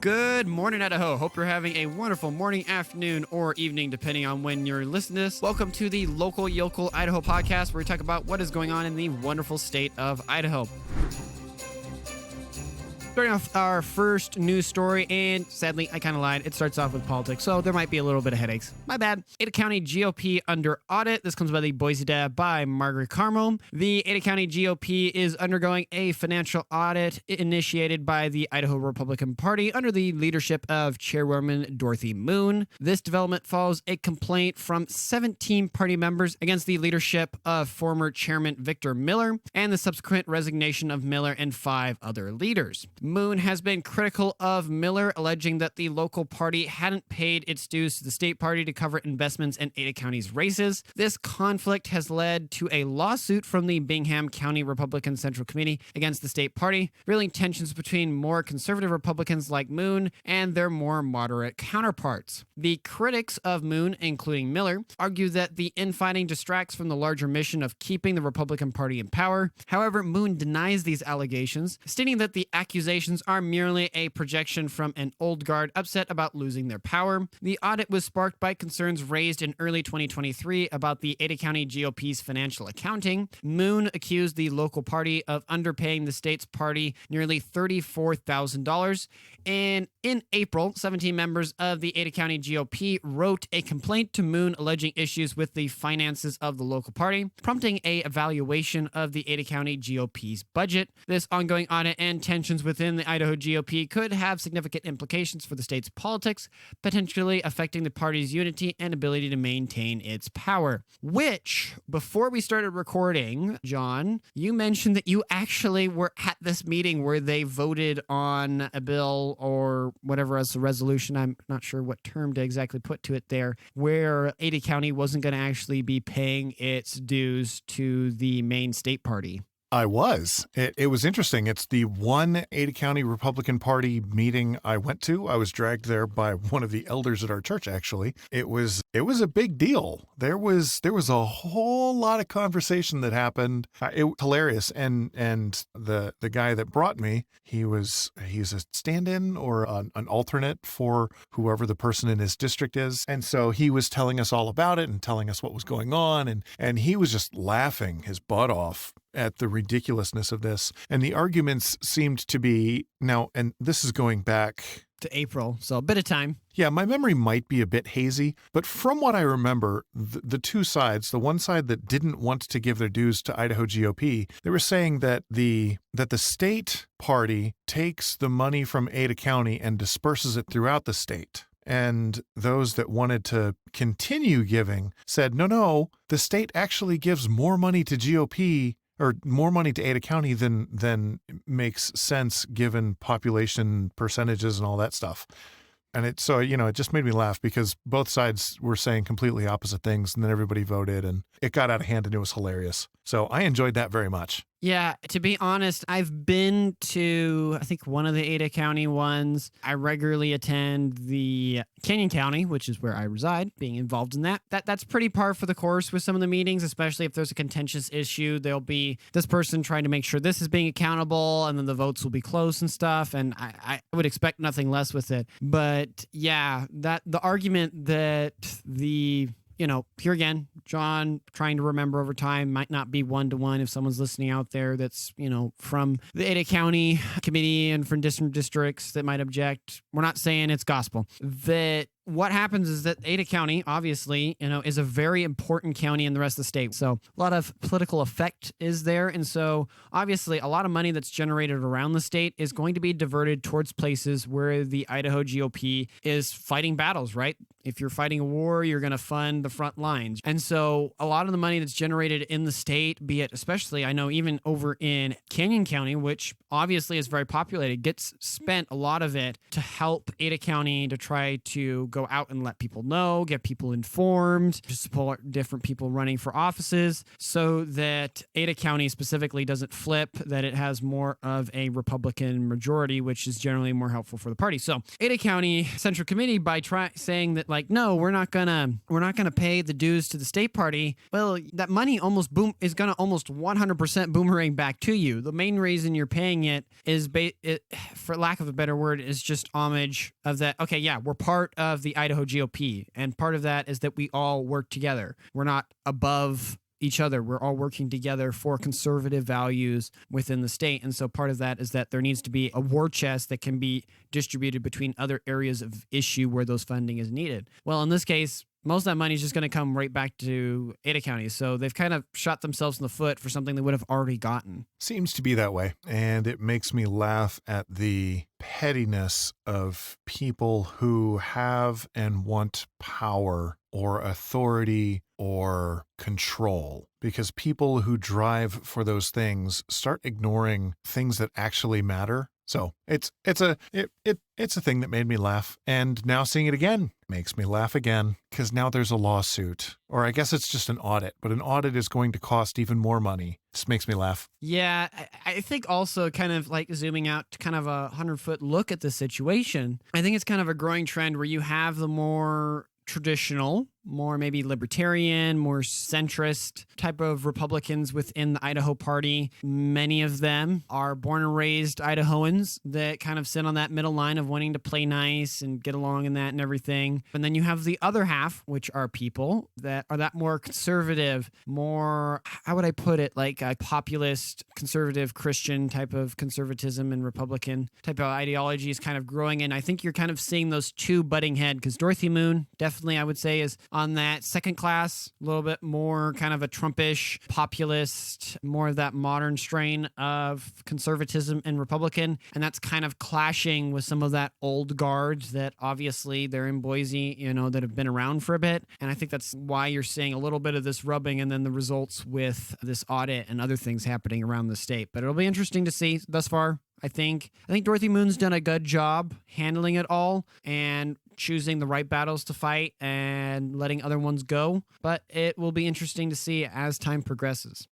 Good morning, Idaho. Hope you're having a wonderful morning, afternoon, or evening, depending on when you're listening to this. Welcome to the Local Yokel Idaho podcast, where we talk about what is going on in the wonderful state of Idaho. Starting off our first news story, and sadly, I kind of lied. It starts off with politics, so there might be a little bit of headaches. My bad. Ada County GOP under audit. This comes by the Boise Dab by Margaret Carmo. The Ada County GOP is undergoing a financial audit initiated by the Idaho Republican Party under the leadership of Chairwoman Dorothy Moon. This development follows a complaint from 17 party members against the leadership of former Chairman Victor Miller and the subsequent resignation of Miller and 5 other leaders. Moon has been critical of Miller, alleging that the local party hadn't paid its dues to the state party to cover investments in Ada County's races. This conflict has led to a lawsuit from the Bingham County Republican Central Committee against the state party, revealing tensions between more conservative Republicans like Moon and their more moderate counterparts. The critics of Moon, including Miller, argue that the infighting distracts from the larger mission of keeping the Republican Party in power. However, Moon denies these allegations, stating that the accusations are merely a projection from an old guard upset about losing their power. The audit was sparked by concerns raised in early 2023 about the Ada County GOP's financial accounting. Moon accused the local party of underpaying the state's party nearly $34,000. And in April, 17 members of the Ada County GOP wrote a complaint to Moon alleging issues with the finances of the local party, prompting an evaluation of the Ada County GOP's budget. This ongoing audit and tensions within the Idaho GOP could have significant implications for the state's politics, potentially affecting the party's unity and ability to maintain its power. Which, before we started recording, John, you mentioned that you actually were at this meeting where they voted on a bill or whatever as a resolution. I'm not sure what term to exactly put to it there, where Ada County wasn't going to actually be paying its dues to the main state party. I was. It was interesting. It's the one Ada County Republican Party meeting I went to. I was dragged there by one of the elders at our church, actually. It was a big deal. There was a whole lot of conversation that happened. It was hilarious. And the guy that brought me, he's a stand-in or an alternate for whoever the person in his district is. And so he was telling us all about it and telling us what was going on. And he was just laughing his butt off at the ridiculousness of this. And the arguments seemed to be now, and this is going back to April, so a bit of time. Yeah, my memory might be a bit hazy, but from what I remember, the two sides, the one side that didn't want to give their dues to Idaho GOP, they were saying that the state party takes the money from Ada County and disperses it throughout the state. And those that wanted to continue giving said, no, the state actually gives more money to GOP or more money to Ada County than makes sense given population percentages and all that stuff. And it just made me laugh because both sides were saying completely opposite things, and then everybody voted, and it got out of hand, and it was hilarious. So I enjoyed that very much. Yeah, to be honest, I've been to, I think, one of the Ada County ones. I regularly attend the Canyon County, which is where I reside, being involved in that. That's pretty par for the course with some of the meetings, especially if there's a contentious issue. There'll be this person trying to make sure this is being accountable, and then the votes will be close and stuff, and I would expect nothing less with it. But yeah, the argument that here again, John trying to remember over time might not be one-to-one if someone's listening out there that's, from the Ada County committee and from different districts that might object. We're not saying it's gospel. That what happens is that Ada County, obviously, is a very important county in the rest of the state. So a lot of political effect is there. And so obviously a lot of money that's generated around the state is going to be diverted towards places where the Idaho GOP is fighting battles, right? If you're fighting a war, you're going to fund the front lines. And so a lot of the money that's generated in the state, be it especially, I know even over in Canyon County, which obviously is very populated, gets spent a lot of it to help Ada County to try to go out and let people know, get people informed, to support different people running for offices so that Ada County specifically doesn't flip, that it has more of a Republican majority, which is generally more helpful for the party. So Ada County Central Committee, by saying that like, no, we're not gonna pay the dues to the state party. Well, that money is gonna almost 100% boomerang back to you. The main reason you're paying it is, for lack of a better word, is just homage of that. Okay, yeah, we're part of the Idaho GOP, and part of that is that we all work together. We're not above each other. We're all working together for conservative values within the state. And so part of that is that there needs to be a war chest that can be distributed between other areas of issue where those funding is needed. Well, in this case, most of that money is just going to come right back to Ada County. So they've kind of shot themselves in the foot for something they would have already gotten. Seems to be that way. And it makes me laugh at the pettiness of people who have and want power or authority or control, because people who drive for those things start ignoring things that actually matter. So it's a thing that made me laugh, and now seeing it again makes me laugh again, because now there's a lawsuit, or I guess it's just an audit, but an audit is going to cost even more money. This makes me laugh. Yeah, I think also kind of like zooming out to kind of a 100-foot look at the situation, I think it's kind of a growing trend where you have the more traditional, more maybe libertarian, more centrist type of Republicans within the Idaho Party. Many of them are born and raised Idahoans that kind of sit on that middle line of wanting to play nice and get along in that and everything. And then you have the other half, which are people that are that more conservative, more, how would I put it, like a populist, conservative, Christian type of conservatism and Republican type of ideology is kind of growing. And I think you're kind of seeing those two butting head, because Dorothy Moon, definitely I would say, is on that second class, a little bit more kind of a Trumpish, populist, more of that modern strain of conservatism and Republican. And that's kind of clashing with some of that old guard that obviously they're in Boise, that have been around for a bit. And I think that's why you're seeing a little bit of this rubbing and then the results with this audit and other things happening around the state. But it'll be interesting to see thus far. I think Dorothy Moon's done a good job handling it all and choosing the right battles to fight and letting other ones go. But it will be interesting to see as time progresses.